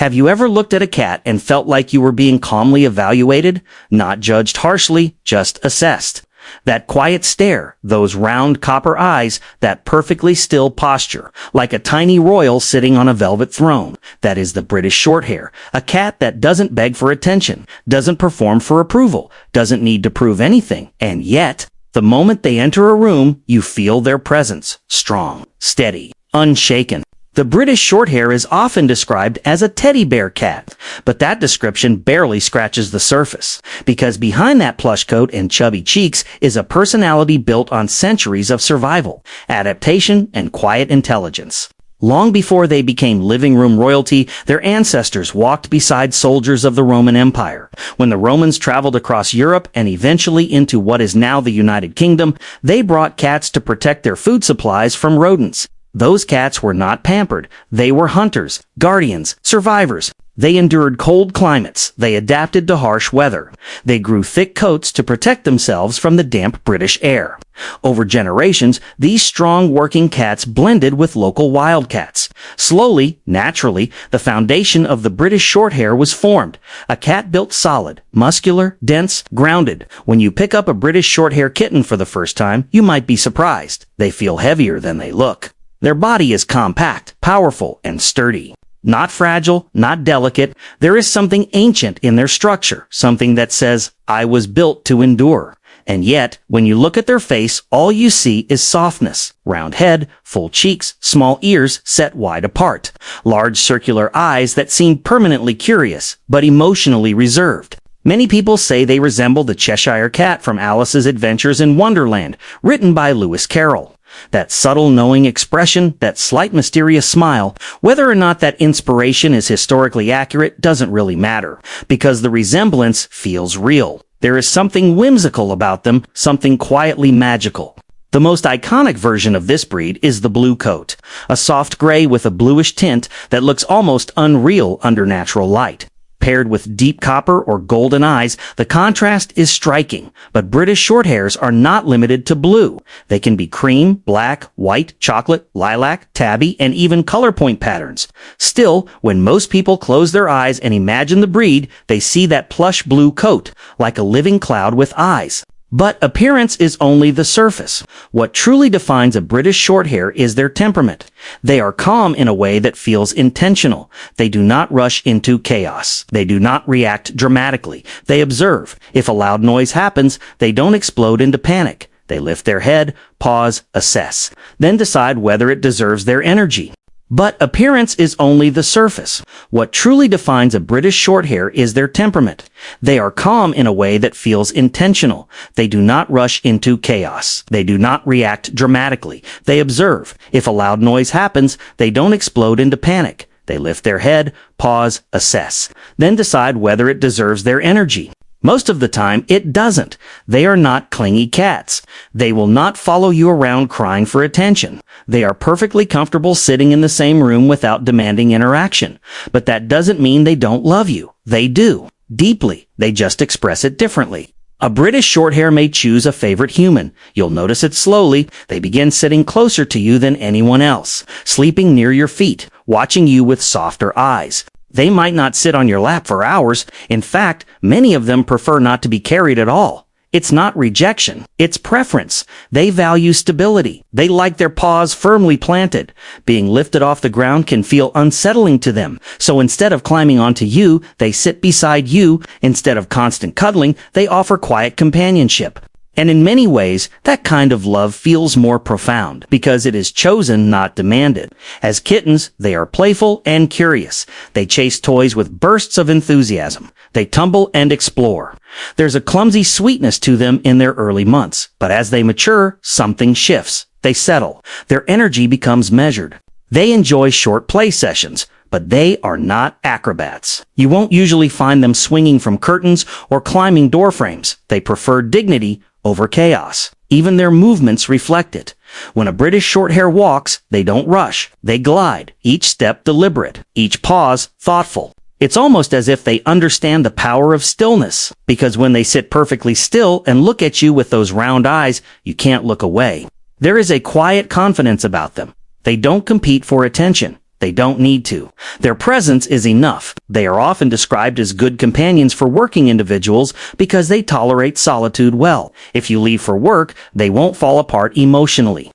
Have you ever looked at a cat and felt like you were being calmly evaluated? Not judged harshly, just assessed. That quiet stare, those round copper eyes, that perfectly still posture, like a tiny royal sitting on a velvet throne. That is the British Shorthair, a cat that doesn't beg for attention, doesn't perform for approval, doesn't need to prove anything, and yet, the moment they enter a room, you feel their presence, strong, steady, unshaken. The British Shorthair is often described as a teddy bear cat, but that description barely scratches the surface, because behind that plush coat and chubby cheeks is a personality built on centuries of survival, adaptation, and quiet intelligence. Long before they became living room royalty, their ancestors walked beside soldiers of the Roman Empire. When the Romans traveled across Europe and eventually into what is now the United Kingdom, they brought cats to protect their food supplies from rodents. Those cats were not pampered. They were hunters, guardians, survivors. They endured cold climates. They adapted to harsh weather. They grew thick coats to protect themselves from the damp British air. Over generations, these strong working cats blended with local wildcats. Slowly, naturally, the foundation of the British Shorthair was formed. A cat built solid, muscular, dense, grounded. When you pick up a British Shorthair kitten for the first time, you might be surprised. They feel heavier than they look. Their body is compact, powerful, and sturdy. Not fragile, not delicate. There is something ancient in their structure, something that says, I was built to endure. And yet, when you look at their face, all you see is softness. Round head, full cheeks, small ears set wide apart. Large circular eyes that seem permanently curious, but emotionally reserved. Many people say they resemble the Cheshire Cat from Alice's Adventures in Wonderland, written by Lewis Carroll. That subtle knowing expression, that slight mysterious smile, whether or not that inspiration is historically accurate doesn't really matter, because the resemblance feels real. There is something whimsical about them, something quietly magical. The most iconic version of this breed is the blue coat, a soft gray with a bluish tint that looks almost unreal under natural light. Paired with deep copper or golden eyes, the contrast is striking, but British Shorthairs are not limited to blue. They can be cream, black, white, chocolate, lilac, tabby, and even color point patterns. Still, when most people close their eyes and imagine the breed, they see that plush blue coat, like a living cloud with eyes. But appearance is only the surface. What truly defines a British Shorthair is their temperament. They are calm in a way that feels intentional. They do not rush into chaos. They do not react dramatically. They observe. If a loud noise happens, they don't explode into panic. They lift their head, pause, assess, then decide whether it deserves their energy. But appearance is only the surface. What truly defines a British Shorthair is their temperament. They are calm in a way that feels intentional. They do not rush into chaos. They do not react dramatically. They observe. If a loud noise happens, they don't explode into panic. They lift their head, pause, assess, then decide whether it deserves their energy. Most of the time, it doesn't. They are not clingy cats. They will not follow you around crying for attention. They are perfectly comfortable sitting in the same room without demanding interaction. But that doesn't mean they don't love you. They do. Deeply. They just express it differently. A British Shorthair may choose a favorite human. You'll notice it slowly. They begin sitting closer to you than anyone else, sleeping near your feet, watching you with softer eyes. They might not sit on your lap for hours. In fact, many of them prefer not to be carried at all. It's not rejection. It's preference. They value stability. They like their paws firmly planted. Being lifted off the ground can feel unsettling to them. So instead of climbing onto you, they sit beside you. Instead of constant cuddling, they offer quiet companionship. And in many ways, that kind of love feels more profound because it is chosen, not demanded. As kittens, they are playful and curious. They chase toys with bursts of enthusiasm. They tumble and explore. There's a clumsy sweetness to them in their early months, but as they mature, something shifts. They settle. Their energy becomes measured. They enjoy short play sessions, but they are not acrobats. You won't usually find them swinging from curtains or climbing door frames. They prefer dignity over chaos. Even their movements reflect it. When a British Shorthair walks, they don't rush. They glide, each step deliberate, each pause thoughtful. It's almost as if they understand the power of stillness, because when they sit perfectly still and look at you with those round eyes, you can't look away. There is a quiet confidence about them. They don't compete for attention. They don't need to. Their presence is enough. They are often described as good companions for working individuals because they tolerate solitude well. If you leave for work, they won't fall apart emotionally.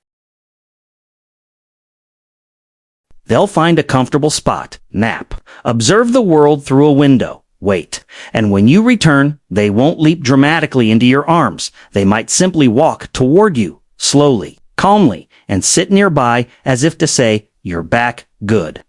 They'll find a comfortable spot, nap, observe the world through a window, wait. And when you return, they won't leap dramatically into your arms. They might simply walk toward you, slowly, calmly, and sit nearby as if to say, "You're back, good."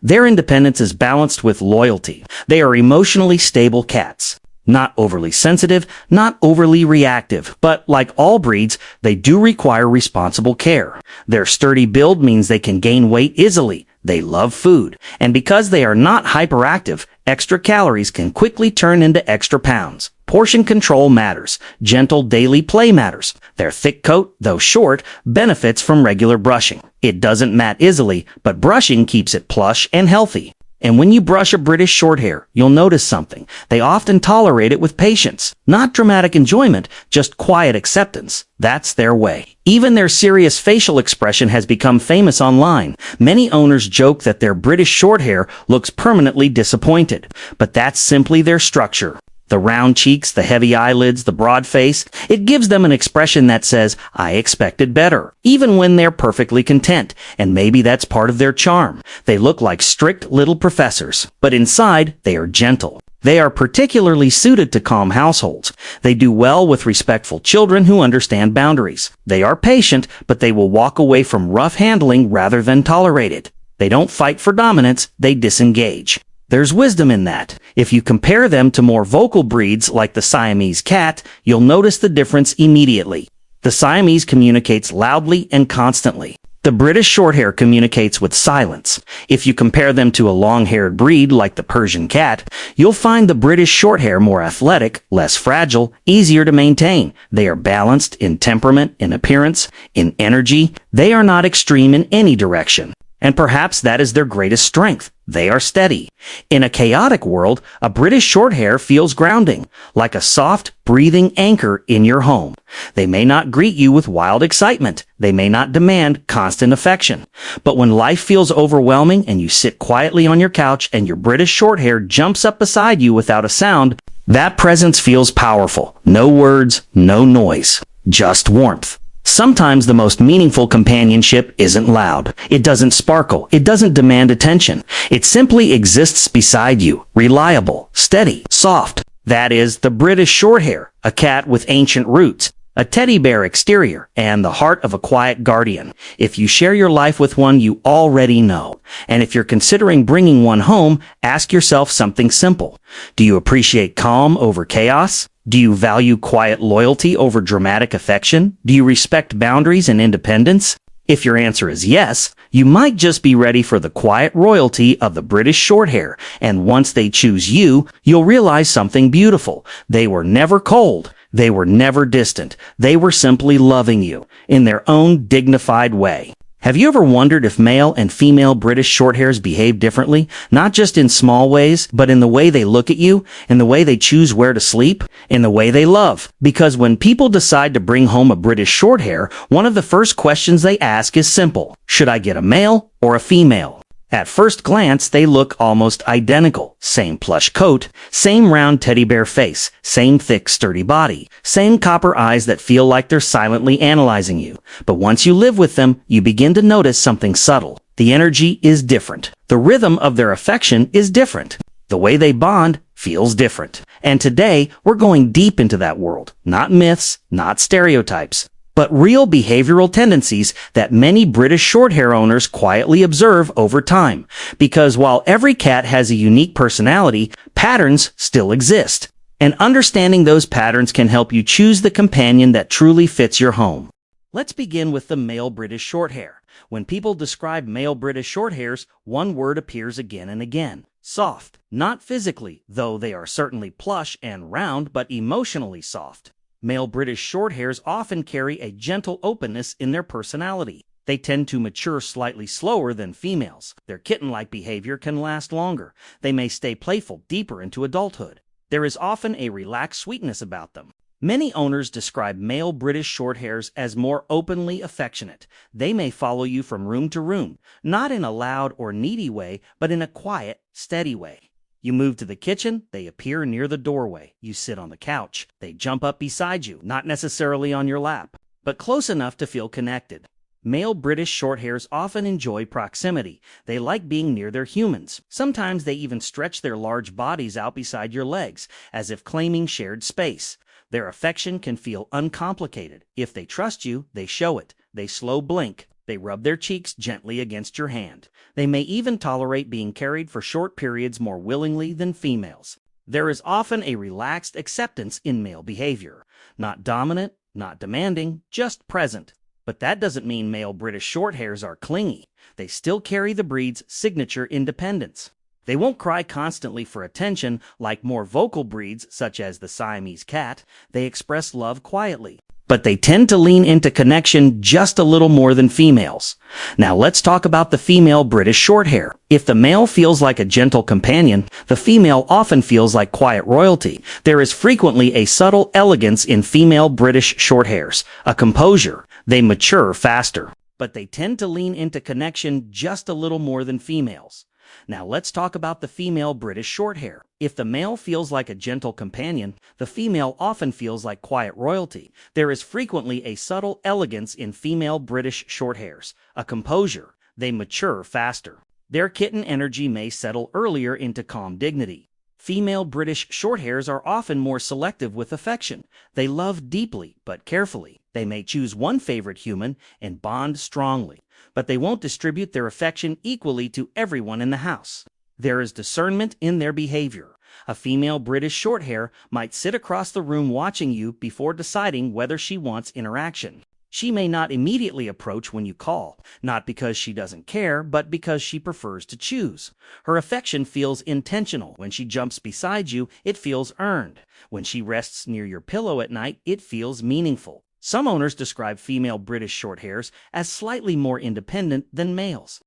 Their independence is balanced with loyalty. They are emotionally stable cats. Not overly sensitive, not overly reactive, but like all breeds, they do require responsible care. Their sturdy build means they can gain weight easily. They love food. And because they are not hyperactive, extra calories can quickly turn into extra pounds. Portion control matters. Gentle daily play matters. Their thick coat, though short, benefits from regular brushing. It doesn't mat easily, but brushing keeps it plush and healthy. And when you brush a British Shorthair, you'll notice something. They often tolerate it with patience. Not dramatic enjoyment, just quiet acceptance. That's their way. Even their serious facial expression has become famous online. Many owners joke that their British Shorthair looks permanently disappointed. But that's simply their structure. The round cheeks, the heavy eyelids, the broad face, it gives them an expression that says, "I expected better," even when they're perfectly content. And maybe that's part of their charm. They look like strict little professors, but inside, they are gentle. They are particularly suited to calm households. They do well with respectful children who understand boundaries. They are patient, but they will walk away from rough handling rather than tolerate it. They don't fight for dominance, they disengage. There's wisdom in that. If you compare them to more vocal breeds like the Siamese cat, you'll notice the difference immediately. The Siamese communicates loudly and constantly. The British Shorthair communicates with silence. If you compare them to a long-haired breed like the Persian cat, you'll find the British Shorthair more athletic, less fragile, easier to maintain. They are balanced in temperament, in appearance, in energy. They are not extreme in any direction. And perhaps that is their greatest strength. They are steady. In a chaotic world, a British Shorthair feels grounding, like a soft, breathing anchor in your home. They may not greet you with wild excitement. They may not demand constant affection. But when life feels overwhelming and you sit quietly on your couch and your British Shorthair jumps up beside you without a sound, that presence feels powerful. No words, no noise, just warmth. Sometimes the most meaningful companionship isn't loud. It doesn't sparkle. It doesn't demand attention. It simply exists beside you, reliable, steady, soft. That is the British Shorthair, a cat with ancient roots, a teddy bear exterior, and the heart of a quiet guardian. If you share your life with one, you already know. And if you're considering bringing one home, ask yourself something simple. Do you appreciate calm over chaos? Do you value quiet loyalty over dramatic affection? Do you respect boundaries and independence? If your answer is yes, you might just be ready for the quiet royalty of the British Shorthair. And once they choose you, you'll realize something beautiful. They were never cold. They were never distant. They were simply loving you in their own dignified way. Have you ever wondered if male and female British Shorthairs behave differently? Not just in small ways, but in the way they look at you, in the way they choose where to sleep, in the way they love. Because when people decide to bring home a British Shorthair, one of the first questions they ask is simple. Should I get a male or a female? At first glance, they look almost identical. Same plush coat, same round teddy bear face, same thick sturdy body, same copper eyes that feel like they're silently analyzing you. But once you live with them, you begin to notice something subtle. The energy is different. The rhythm of their affection is different. The way they bond feels different. And today, we're going deep into that world. Not myths, not stereotypes, but real behavioral tendencies that many British Shorthair owners quietly observe over time. Because while every cat has a unique personality, patterns still exist. And understanding those patterns can help you choose the companion that truly fits your home. Let's begin with the male British Shorthair. When people describe male British Shorthairs, one word appears again and again. Soft. Not physically, though they are certainly plush and round, but emotionally soft. Male British Shorthairs often carry a gentle openness in their personality. They tend to mature slightly slower than females. Their kitten-like behavior can last longer. They may stay playful deeper into adulthood. There is often a relaxed sweetness about them. Many owners describe male British Shorthairs as more openly affectionate. They may follow you from room to room, not in a loud or needy way, but in a quiet, steady way. You move to the kitchen, they appear near the doorway. You sit on the couch, they jump up beside you, not necessarily on your lap, but close enough to feel connected. Male British Shorthairs often enjoy proximity. They like being near their humans. Sometimes they even stretch their large bodies out beside your legs, as if claiming shared space. Their affection can feel uncomplicated. If they trust you, they show it. They slow blink. They rub their cheeks gently against your hand. They may even tolerate being carried for short periods more willingly than females. There is often a relaxed acceptance in male behavior. Not dominant, not demanding, just present. But that doesn't mean male British Shorthairs are clingy. They still carry the breed's signature independence. They won't cry constantly for attention like more vocal breeds such as the Siamese cat. They express love quietly. But they tend to lean into connection just a little more than females. Now let's talk about the female British Shorthair. If the male feels like a gentle companion, the female often feels like quiet royalty. There is frequently a subtle elegance in female British Shorthairs, a composure. They mature faster, but they tend to lean into connection just a little more than females. Now let's talk about the female British Shorthair. If the male feels like a gentle companion, the female often feels like quiet royalty. There is frequently a subtle elegance in female British Shorthairs, a composure. They mature faster. Their kitten energy may settle earlier into calm dignity. Female British Shorthairs are often more selective with affection. They love deeply but carefully. They may choose one favorite human and bond strongly, but they won't distribute their affection equally to everyone in the house. There is discernment in their behavior. A female British Shorthair might sit across the room watching you before deciding whether she wants interaction. She may not immediately approach when you call, not because she doesn't care, but because she prefers to choose. Her affection feels intentional. When she jumps beside you, it feels earned. When she rests near your pillow at night, it feels meaningful. Some owners describe female British Shorthairs as slightly more independent than males.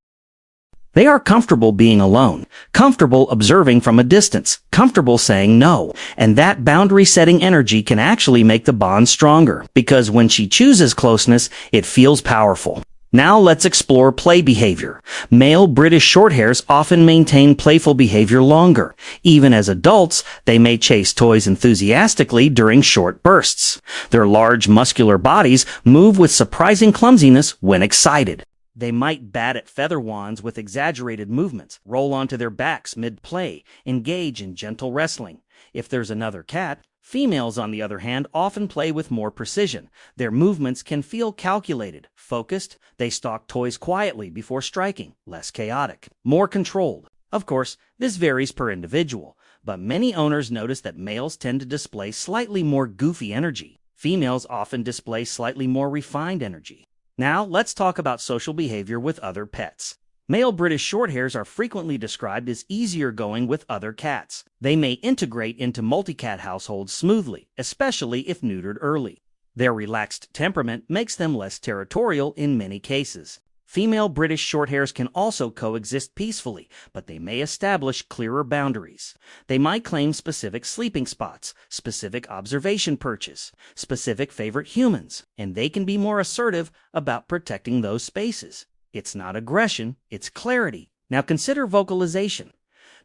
They are comfortable being alone, comfortable observing from a distance, comfortable saying no, and that boundary-setting energy can actually make the bond stronger, because when she chooses closeness, it feels powerful. Now let's explore play behavior. Male British Shorthairs often maintain playful behavior longer. Even as adults, they may chase toys enthusiastically during short bursts. Their large, muscular bodies move with surprising clumsiness when excited. They might bat at feather wands with exaggerated movements, roll onto their backs mid-play, engage in gentle wrestling. If there's another cat, females, on the other hand, often play with more precision. Their movements can feel calculated, focused. They stalk toys quietly before striking, less chaotic, more controlled. Of course, this varies per individual, but many owners notice that males tend to display slightly more goofy energy. Females often display slightly more refined energy. Now, let's talk about social behavior with other pets. Male British Shorthairs are frequently described as easier going with other cats. They may integrate into multi-cat households smoothly, especially if neutered early. Their relaxed temperament makes them less territorial in many cases. Female British Shorthairs can also coexist peacefully, but they may establish clearer boundaries. They might claim specific sleeping spots, specific observation perches, specific favorite humans, and they can be more assertive about protecting those spaces. It's not aggression, it's clarity. Now consider vocalization.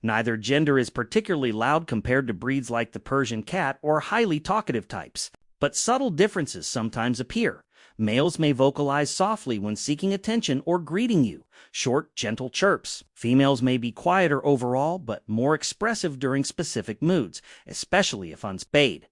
Neither gender is particularly loud compared to breeds like the Persian cat or highly talkative types, but subtle differences sometimes appear. Males may vocalize softly when seeking attention or greeting you, short, gentle chirps. Females may be quieter overall, but more expressive during specific moods, especially if unspayed.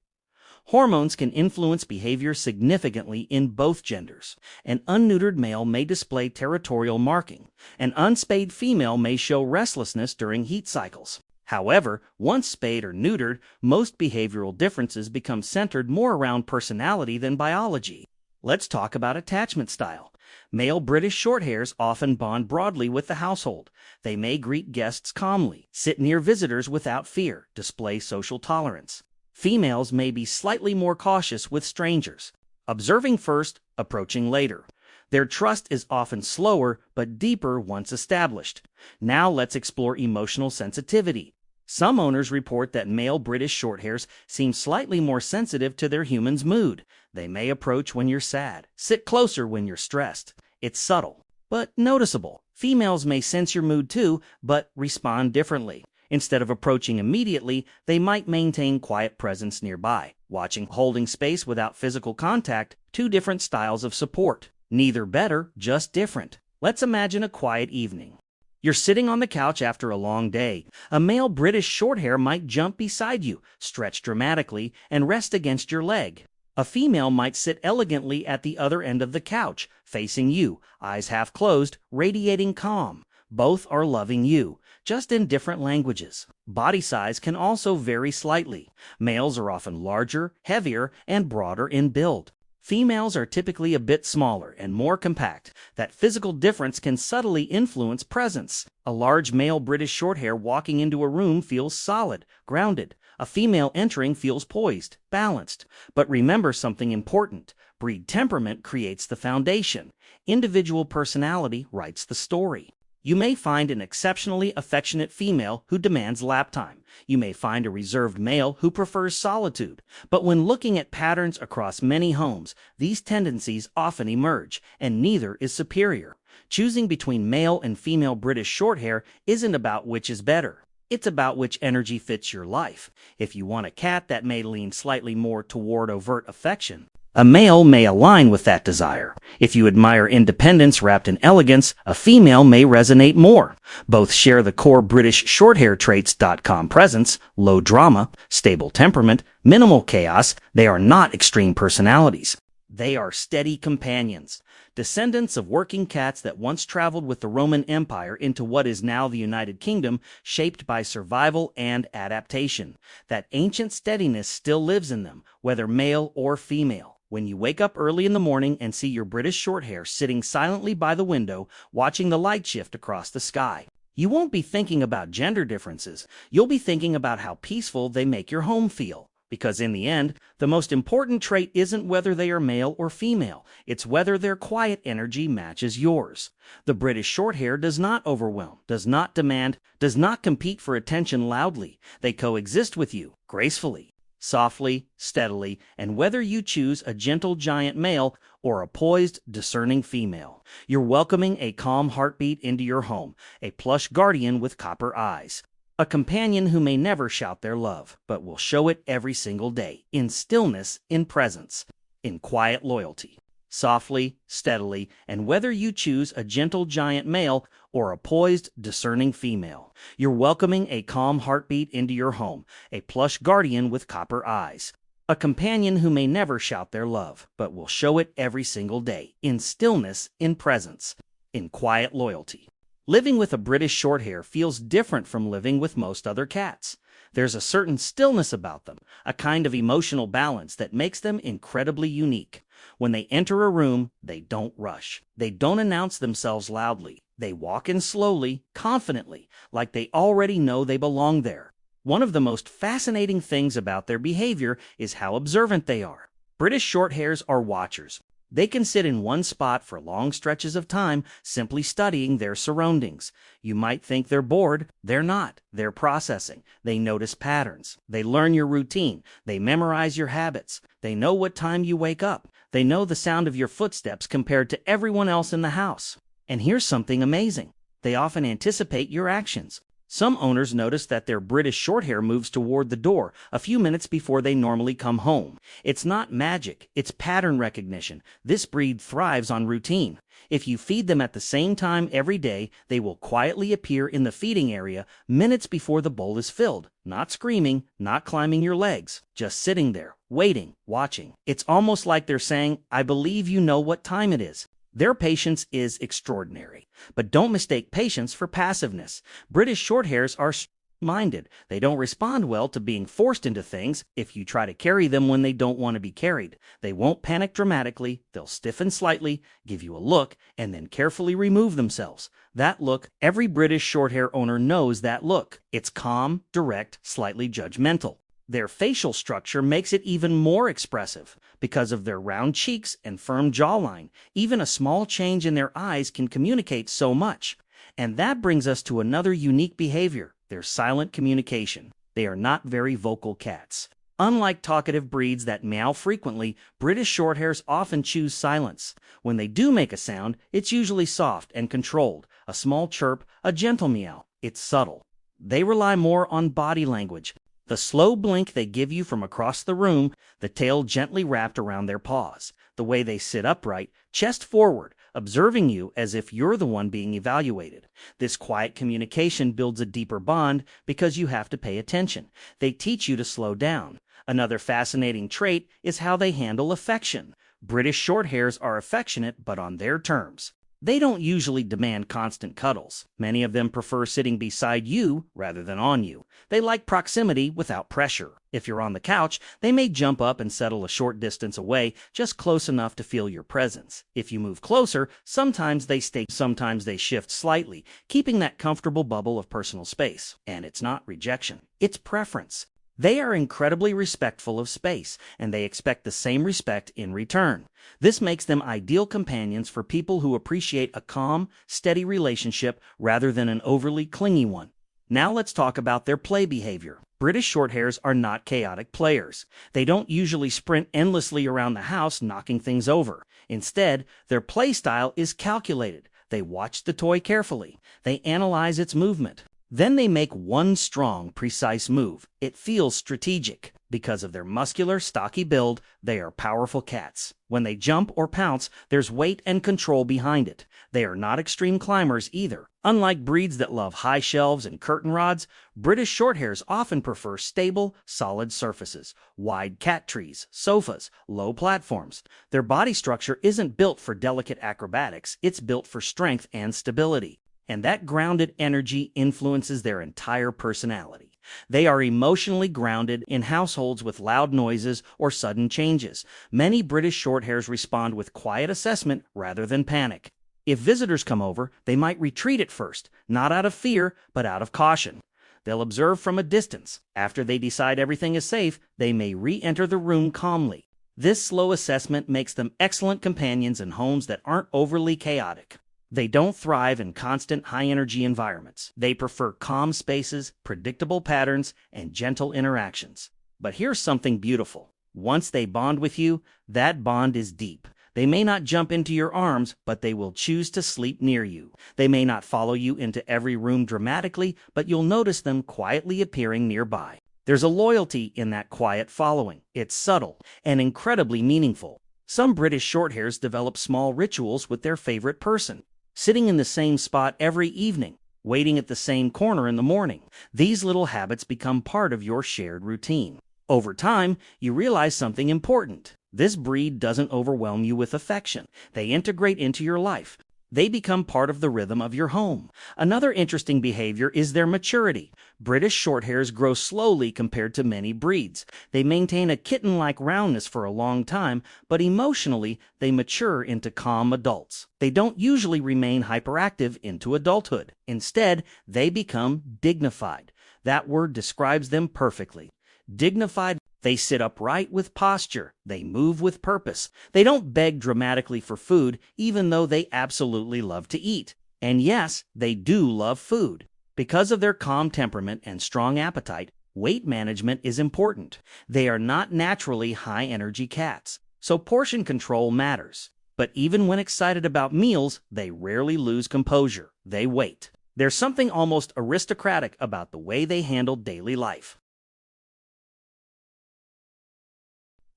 Hormones can influence behavior significantly in both genders. An unneutered male may display territorial marking. An unspayed female may show restlessness during heat cycles. However, once spayed or neutered, most behavioral differences become centered more around personality than biology. Let's talk about attachment style. Male British Shorthairs often bond broadly with the household. They may greet guests calmly, sit near visitors without fear, display social tolerance. Females may be slightly more cautious with strangers, observing first, approaching later. Their trust is often slower but deeper once established. Now let's explore emotional sensitivity. Some owners report that male British Shorthairs seem slightly more sensitive to their human's mood. They may approach when you're sad, sit closer when you're stressed. It's subtle, but noticeable. Females may sense your mood too, but respond differently. Instead of approaching immediately, they might maintain quiet presence nearby, watching, holding space without physical contact. Two different styles of support. Neither better, just different. Let's imagine a quiet evening. You're sitting on the couch after a long day. A male British Shorthair might jump beside you, stretch dramatically, and rest against your leg. A female might sit elegantly at the other end of the couch, facing you, eyes half closed, radiating calm. Both are loving you, just in different languages. Body size can also vary slightly. Males are often larger, heavier, and broader in build. Females are typically a bit smaller and more compact. That physical difference can subtly influence presence. A large male British Shorthair walking into a room feels solid, grounded. A female entering feels poised, balanced. But remember something important. Breed temperament creates the foundation. Individual personality writes the story. You may find an exceptionally affectionate female who demands lap time. You may find a reserved male who prefers solitude. But when looking at patterns across many homes, these tendencies often emerge, and neither is superior. Choosing between male and female British Shorthair isn't about which is better. It's about which energy fits your life. If you want a cat that may lean slightly more toward overt affection, a male may align with that desire. If you admire independence wrapped in elegance, a female may resonate more. Both share the core British Shorthair traits.com presence, low drama, stable temperament, minimal chaos. They are not extreme personalities. They are steady companions. Descendants of working cats that once traveled with the Roman Empire into what is now the United Kingdom, shaped by survival and adaptation. That ancient steadiness still lives in them, whether male or female. When you wake up early in the morning and see your British Shorthair sitting silently by the window, watching the light shift across the sky, you won't be thinking about gender differences. You'll be thinking about how peaceful they make your home feel. Because in the end, the most important trait isn't whether they are male or female. It's whether their quiet energy matches yours. The British Shorthair does not overwhelm, does not demand, does not compete for attention loudly. They coexist with you, gracefully, softly, steadily, and whether you choose a gentle giant male or a poised, discerning female, you're welcoming a calm heartbeat into your home, a plush guardian with copper eyes. A companion who may never shout their love, but will show it every single day, in stillness, in presence, in quiet loyalty. Softly, steadily, and whether you choose a gentle giant male or a poised, discerning female, you're welcoming a calm heartbeat into your home, a plush guardian with copper eyes. A companion who may never shout their love, but will show it every single day, in stillness, in presence, in quiet loyalty. Living with a British Shorthair feels different from living with most other cats. There's a certain stillness about them, a kind of emotional balance that makes them incredibly unique. When they enter a room, they don't rush. They don't announce themselves loudly. They walk in slowly, confidently, like they already know they belong there. One of the most fascinating things about their behavior is how observant they are. British Shorthairs are watchers. They can sit in one spot for long stretches of time, simply studying their surroundings. You might think they're bored. They're not. They're processing. They notice patterns. They learn your routine. They memorize your habits. They know what time you wake up. They know the sound of your footsteps compared to everyone else in the house. And here's something amazing. They often anticipate your actions. Some owners notice that their British Shorthair moves toward the door a few minutes before they normally come home. It's not magic, it's pattern recognition. This breed thrives on routine. If you feed them at the same time every day, they will quietly appear in the feeding area minutes before the bowl is filled. Not screaming, not climbing your legs, just sitting there, waiting, watching. It's almost like they're saying, "I believe you know what time it is." Their patience is extraordinary. But don't mistake patience for passiveness. British Shorthairs are minded. They don't respond well to being forced into things. If you try to carry them when they don't want to be carried, they won't panic dramatically. They'll stiffen slightly, give you a look, and then carefully remove themselves. That look, every British Shorthair owner knows that look. It's calm, direct, slightly judgmental. Their facial structure makes it even more expressive. Because of their round cheeks and firm jawline, even a small change in their eyes can communicate so much. And that brings us to another unique behavior, their silent communication. They are not very vocal cats. Unlike talkative breeds that meow frequently, British Shorthairs often choose silence. When they do make a sound, it's usually soft and controlled, a small chirp, a gentle meow. It's subtle. They rely more on body language. The slow blink they give you from across the room, the tail gently wrapped around their paws, the way they sit upright, chest forward, observing you as if you're the one being evaluated. This quiet communication builds a deeper bond because you have to pay attention. They teach you to slow down. Another fascinating trait is how they handle affection. British Shorthairs are affectionate, but on their terms. They don't usually demand constant cuddles. Many of them prefer sitting beside you rather than on you. They like proximity without pressure. If you're on the couch, they may jump up and settle a short distance away, just close enough to feel your presence. If you move closer, sometimes they stay, sometimes they shift slightly, keeping that comfortable bubble of personal space. And it's not rejection, it's preference. They are incredibly respectful of space, and they expect the same respect in return. This makes them ideal companions for people who appreciate a calm, steady relationship rather than an overly clingy one. Now let's talk about their play behavior. British Shorthairs are not chaotic players. They don't usually sprint endlessly around the house knocking things over. Instead, their play style is calculated. They watch the toy carefully. They analyze its movement. Then they make one strong, precise move. It feels strategic. Because of their muscular, stocky build, they are powerful cats. When they jump or pounce, there's weight and control behind it. They are not extreme climbers either. Unlike breeds that love high shelves and curtain rods, British Shorthairs often prefer stable, solid surfaces, wide cat trees, sofas, low platforms. Their body structure isn't built for delicate acrobatics, it's built for strength and stability. And that grounded energy influences their entire personality. They are emotionally grounded in households with loud noises or sudden changes. Many British Shorthairs respond with quiet assessment rather than panic. If visitors come over, they might retreat at first, not out of fear, but out of caution. They'll observe from a distance. After they decide everything is safe, they may re-enter the room calmly. This slow assessment makes them excellent companions in homes that aren't overly chaotic. They don't thrive in constant high-energy environments. They prefer calm spaces, predictable patterns, and gentle interactions. But here's something beautiful. Once they bond with you, that bond is deep. They may not jump into your arms, but they will choose to sleep near you. They may not follow you into every room dramatically, but you'll notice them quietly appearing nearby. There's a loyalty in that quiet following. It's subtle and incredibly meaningful. Some British Shorthairs develop small rituals with their favorite person. Sitting in the same spot every evening, waiting at the same corner in the morning. These little habits become part of your shared routine. Over time, you realize something important. This breed doesn't overwhelm you with affection. They integrate into your life. They become part of the rhythm of your home. Another interesting behavior is their maturity. British Shorthairs grow slowly compared to many breeds. They maintain a kitten-like roundness for a long time, but emotionally, they mature into calm adults. They don't usually remain hyperactive into adulthood. Instead, they become dignified. That word describes them perfectly. Dignified. They sit upright with posture. They move with purpose. They don't beg dramatically for food, even though they absolutely love to eat. And yes, they do love food. Because of their calm temperament and strong appetite, weight management is important. They are not naturally high-energy cats, so portion control matters. But even when excited about meals, they rarely lose composure. They wait. There's something almost aristocratic about the way they handle daily life.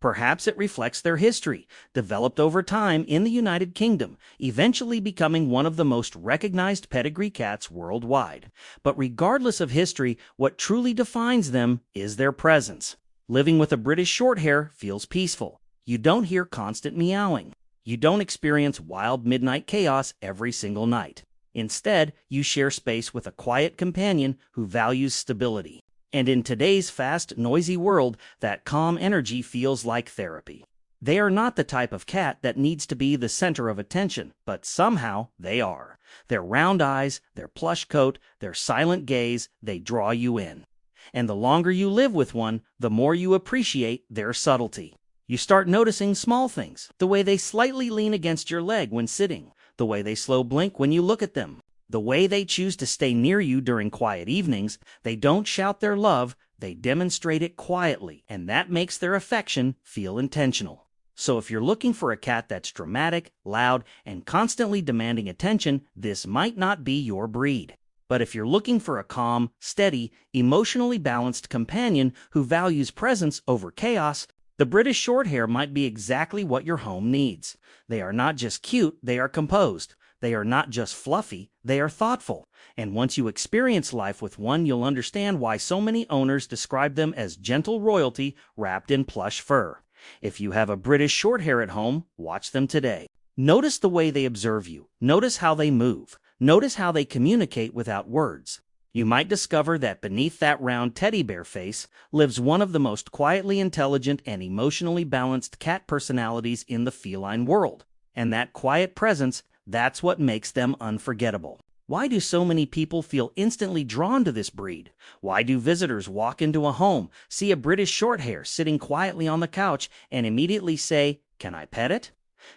Perhaps it reflects their history, developed over time in the United Kingdom, eventually becoming one of the most recognized pedigree cats worldwide. But regardless of history, what truly defines them is their presence. Living with a British Shorthair feels peaceful. You don't hear constant meowing. You don't experience wild midnight chaos every single night. Instead, you share space with a quiet companion who values stability. And in today's fast, noisy world, that calm energy feels like therapy. They are not the type of cat that needs to be the center of attention, but somehow they are. Their round eyes, their plush coat, their silent gaze, they draw you in. And the longer you live with one, the more you appreciate their subtlety. You start noticing small things, the way they slightly lean against your leg when sitting, the way they slow blink when you look at them, The way they choose to stay near you during quiet evenings, they don't shout their love, they demonstrate it quietly, and that makes their affection feel intentional. So if you're looking for a cat that's dramatic, loud, and constantly demanding attention, this might not be your breed. But if you're looking for a calm, steady, emotionally balanced companion who values presence over chaos, the British Shorthair might be exactly what your home needs. They are not just cute, they are composed. They are not just fluffy, they are thoughtful. And once you experience life with one, you'll understand why so many owners describe them as gentle royalty wrapped in plush fur. If you have a British Shorthair at home, watch them today. Notice the way they observe you. Notice how they move. Notice how they communicate without words. You might discover that beneath that round teddy bear face lives one of the most quietly intelligent and emotionally balanced cat personalities in the feline world. And that quiet presence, that's what makes them unforgettable. Why do so many people feel instantly drawn to this breed? Why do visitors walk into a home, see a British Shorthair sitting quietly on the couch, and immediately say, "Can I pet it?"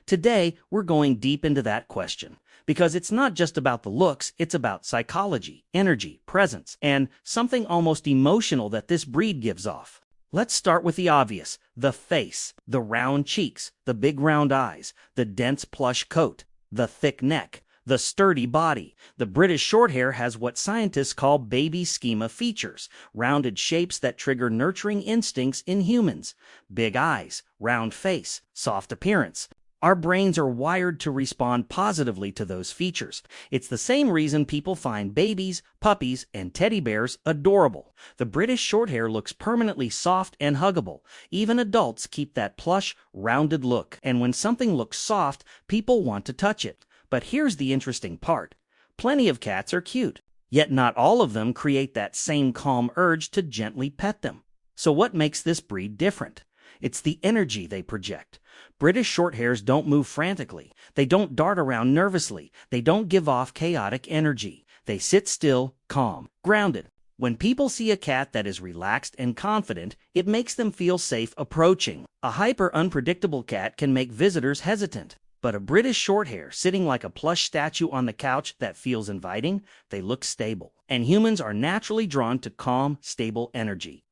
Today, we're going deep into that question, because it's not just about the looks, it's about psychology, energy, presence, and something almost emotional that this breed gives off. Let's start with the obvious, the face, the round cheeks, the big round eyes, the dense plush coat, the thick neck, the sturdy body. The British Shorthair has what scientists call baby schema features, rounded shapes that trigger nurturing instincts in humans. Big eyes, round face, soft appearance. Our brains are wired to respond positively to those features. It's the same reason people find babies, puppies, and teddy bears adorable. The British Shorthair looks permanently soft and huggable. Even adults keep that plush, rounded look. And when something looks soft, people want to touch it. But here's the interesting part. Plenty of cats are cute, yet not all of them create that same calm urge to gently pet them. So what makes this breed different? It's the energy they project. British Shorthairs don't move frantically. They don't dart around nervously. They don't give off chaotic energy. They sit still, calm, grounded. When people see a cat that is relaxed and confident, it makes them feel safe approaching. A hyper-unpredictable cat can make visitors hesitant. But a British Shorthair sitting like a plush statue on the couch that feels inviting, they look stable. And humans are naturally drawn to calm, stable energy.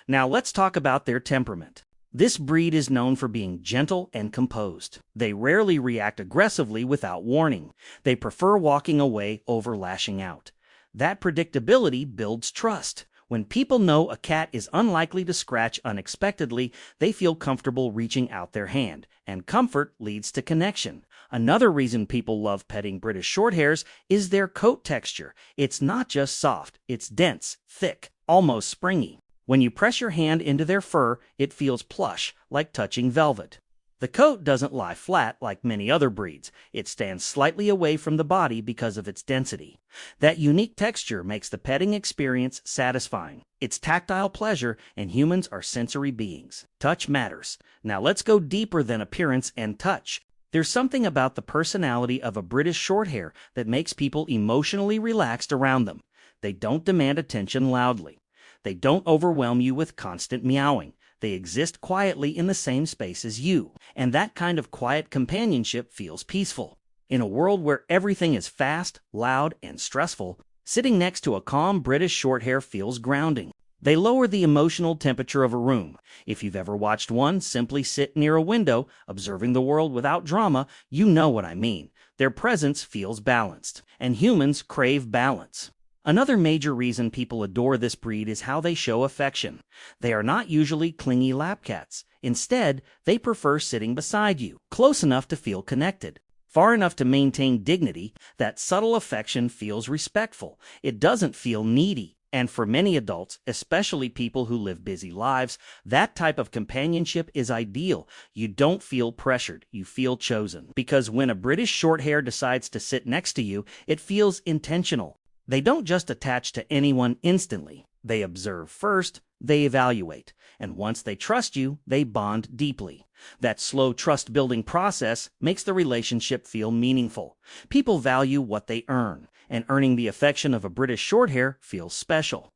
Now let's talk about their temperament. This breed is known for being gentle and composed. They rarely react aggressively without warning. They prefer walking away over lashing out. That predictability builds trust. When people know a cat is unlikely to scratch unexpectedly, they feel comfortable reaching out their hand, and comfort leads to connection. Another reason people love petting British Shorthairs is their coat texture. It's not just soft, it's dense, thick, almost springy. When you press your hand into their fur, it feels plush, like touching velvet. The coat doesn't lie flat like many other breeds. It stands slightly away from the body because of its density. That unique texture makes the petting experience satisfying. It's tactile pleasure, and humans are sensory beings. Touch matters. Now let's go deeper than appearance and touch. There's something about the personality of a British Shorthair that makes people emotionally relaxed around them. They don't demand attention loudly. They don't overwhelm you with constant meowing. They exist quietly in the same space as you, and that kind of quiet companionship feels peaceful. In a world where everything is fast, loud, and stressful, sitting next to a calm British Shorthair feels grounding. They lower the emotional temperature of a room. If you've ever watched one simply sit near a window, observing the world without drama, you know what I mean. Their presence feels balanced, and humans crave balance. Another major reason people adore this breed is how they show affection. They are not usually clingy lap cats. Instead, they prefer sitting beside you, close enough to feel connected, far enough to maintain dignity. That subtle affection feels respectful. It doesn't feel needy. And for many adults, especially people who live busy lives, that type of companionship is ideal. You don't feel pressured, you feel chosen. Because when a British Shorthair decides to sit next to you, it feels intentional. They don't just attach to anyone instantly. They observe first, they evaluate, and once they trust you, they bond deeply. That slow trust-building process makes the relationship feel meaningful. People value what they earn, and earning the affection of a British Shorthair feels special.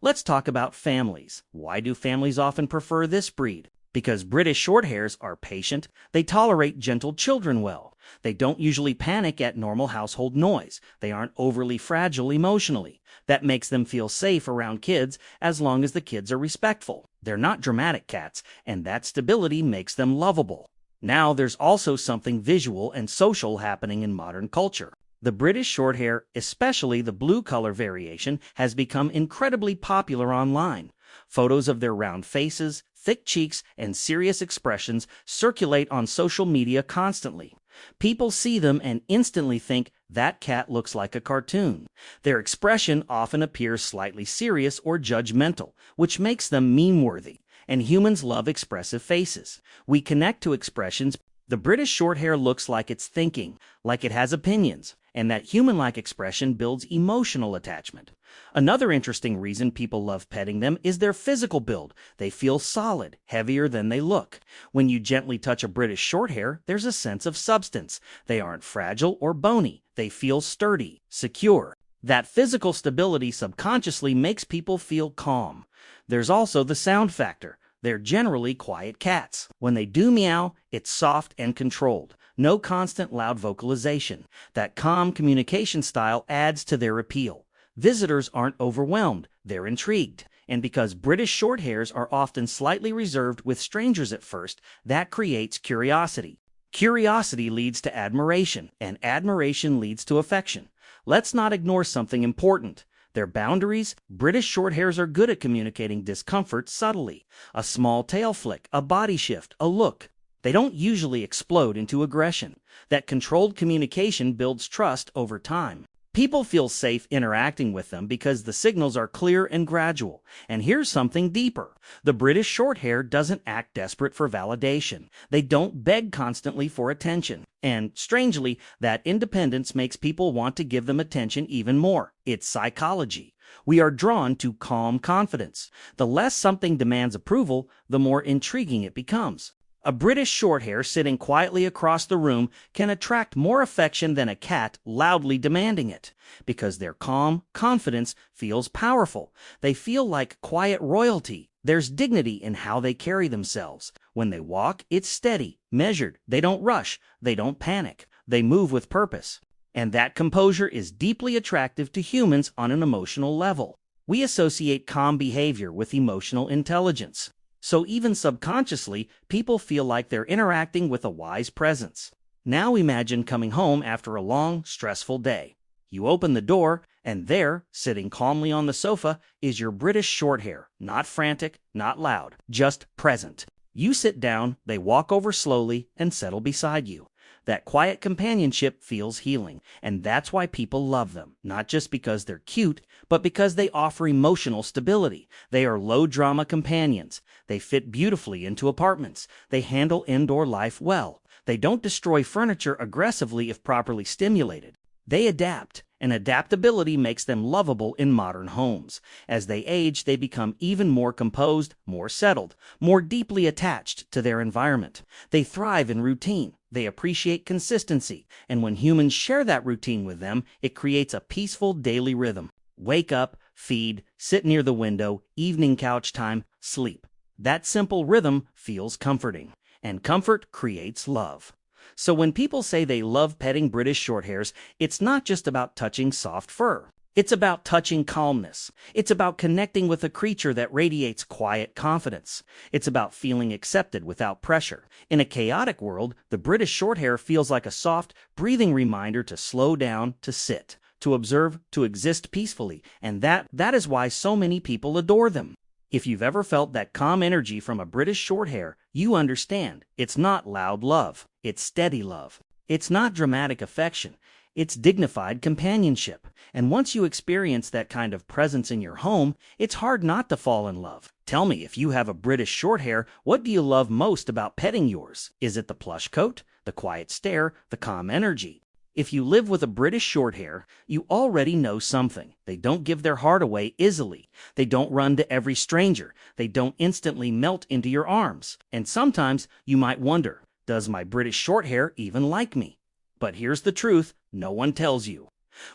Let's talk about families. Why do families often prefer this breed? Because British Shorthairs are patient, they tolerate gentle children well. They don't usually panic at normal household noise. They aren't overly fragile emotionally. That makes them feel safe around kids as long as the kids are respectful. They're not dramatic cats, and that stability makes them lovable. Now there's also something visual and social happening in modern culture. The British Shorthair, especially the blue color variation, has become incredibly popular online. Photos of their round faces, thick cheeks, and serious expressions circulate on social media constantly. People see them and instantly think, that cat looks like a cartoon. Their expression often appears slightly serious or judgmental, which makes them meme-worthy. And humans love expressive faces. We connect to expressions. The British Shorthair looks like it's thinking, like it has opinions, and that human-like expression builds emotional attachment. Another interesting reason people love petting them is their physical build. They feel solid, heavier than they look. When you gently touch a British Shorthair, there's a sense of substance. They aren't fragile or bony. They feel sturdy, secure. That physical stability subconsciously makes people feel calm. There's also the sound factor. They're generally quiet cats. When they do meow, it's soft and controlled. No constant loud vocalization. That calm communication style adds to their appeal. Visitors aren't overwhelmed, they're intrigued. And because British Shorthairs are often slightly reserved with strangers at first, that creates curiosity. Curiosity leads to admiration, and admiration leads to affection. Let's not ignore something important. Their boundaries. British Shorthairs are good at communicating discomfort subtly. A small tail flick, a body shift, a look. They don't usually explode into aggression. That controlled communication builds trust over time. People feel safe interacting with them because the signals are clear and gradual. And here's something deeper. The British Shorthair doesn't act desperate for validation. They don't beg constantly for attention. And, strangely, that independence makes people want to give them attention even more. It's psychology. We are drawn to calm confidence. The less something demands approval, the more intriguing it becomes. A British Shorthair sitting quietly across the room can attract more affection than a cat loudly demanding it, because their calm confidence feels powerful. They feel like quiet royalty. There's dignity in how they carry themselves. When they walk, it's steady, measured. They don't rush. They don't panic. They move with purpose. And that composure is deeply attractive to humans on an emotional level. We associate calm behavior with emotional intelligence. So even subconsciously, people feel like they're interacting with a wise presence. Now imagine coming home after a long, stressful day. You open the door, and there, sitting calmly on the sofa, is your British Shorthair. Not frantic, not loud, just present. You sit down, they walk over slowly, and settle beside you. That quiet companionship feels healing, and that's why people love them. Not just because they're cute, but because they offer emotional stability. They are low-drama companions. They fit beautifully into apartments. They handle indoor life well. They don't destroy furniture aggressively if properly stimulated. They adapt, and adaptability makes them lovable in modern homes. As they age, they become even more composed, more settled, more deeply attached to their environment. They thrive in routine. They appreciate consistency, and when humans share that routine with them, it creates a peaceful daily rhythm. Wake up, feed, sit near the window, evening couch time, sleep. That simple rhythm feels comforting, and comfort creates love. So when people say they love petting British Shorthairs, it's not just about touching soft fur. It's about touching calmness. It's about connecting with a creature that radiates quiet confidence. It's about feeling accepted without pressure. In a chaotic world, the British Shorthair feels like a soft, breathing reminder to slow down, to sit, to observe, to exist peacefully. And that is why so many people adore them. If you've ever felt that calm energy from a British Shorthair, you understand. It's not loud love. It's steady love. It's not dramatic affection. It's dignified companionship. And once you experience that kind of presence in your home, it's hard not to fall in love. Tell me, if you have a British Shorthair, what do you love most about petting yours? Is it the plush coat, the quiet stare, the calm energy? If you live with a British Shorthair, you already know something. They don't give their heart away easily. They don't run to every stranger. They don't instantly melt into your arms. And sometimes you might wonder, does my British Shorthair even like me? But here's the truth, no one tells you.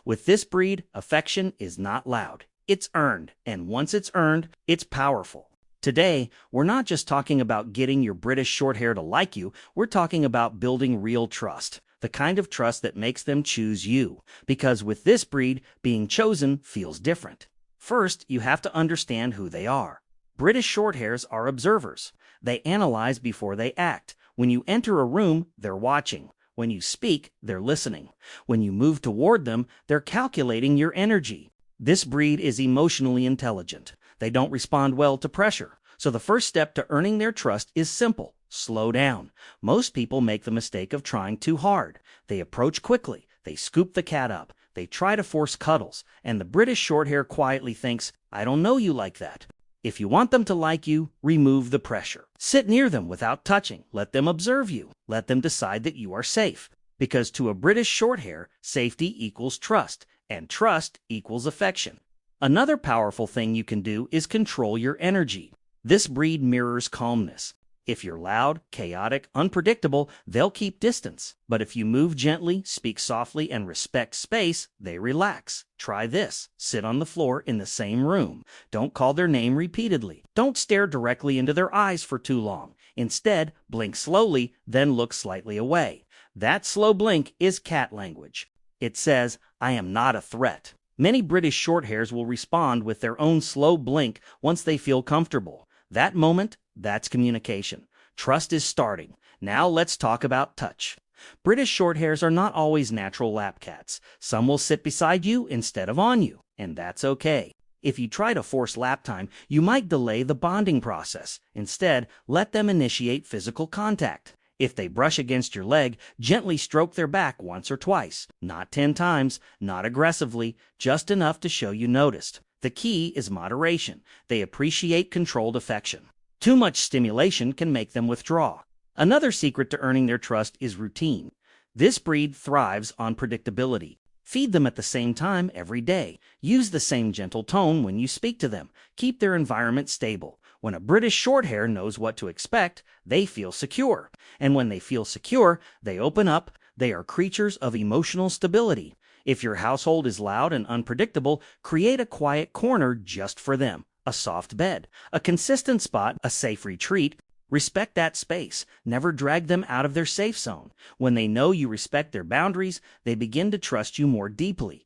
With this breed, affection is not loud. It's earned, and once it's earned, it's powerful. Today, we're not just talking about getting your British Shorthair to like you, we're talking about building real trust. The kind of trust that makes them choose you. Because with this breed, being chosen feels different. First, you have to understand who they are. British Shorthairs are observers. They analyze before they act. When you enter a room, they're watching. When you speak, they're listening. When you move toward them, they're calculating your energy. This breed is emotionally intelligent. They don't respond well to pressure. So the first step to earning their trust is simple. Slow down. Most people make the mistake of trying too hard. They approach quickly. They scoop the cat up. They try to force cuddles. And the British Shorthair quietly thinks, I don't know you like that. If you want them to like you, remove the pressure. Sit near them without touching. Let them observe you. Let them decide that you are safe. Because to a British Shorthair, safety equals trust, and trust equals affection. Another powerful thing you can do is control your energy. This breed mirrors calmness. If you're loud, chaotic, unpredictable, they'll keep distance. But if you move gently, speak softly, and respect space, they relax. Try this. Sit on the floor in the same room. Don't call their name repeatedly. Don't stare directly into their eyes for too long. Instead, blink slowly, then look slightly away. That slow blink is cat language. It says, I am not a threat. Many British Shorthairs will respond with their own slow blink once they feel comfortable. That moment, that's communication. Trust is starting. Now let's talk about touch. British Shorthairs are not always natural lap cats. Some will sit beside you instead of on you, and that's okay. If you try to force lap time, you might delay the bonding process. Instead, let them initiate physical contact. If they brush against your leg, gently stroke their back once or twice. Not 10 times, not aggressively, just enough to show you noticed. The key is moderation. They appreciate controlled affection. Too much stimulation can make them withdraw. Another secret to earning their trust is routine. This breed thrives on predictability. Feed them at the same time every day. Use the same gentle tone when you speak to them. Keep their environment stable. When a British Shorthair knows what to expect, they feel secure. And when they feel secure, they open up. They are creatures of emotional stability. If your household is loud and unpredictable, create a quiet corner just for them. A soft bed, a consistent spot, a safe retreat. Respect that space. Never drag them out of their safe zone. When they know you respect their boundaries, they begin to trust you more deeply.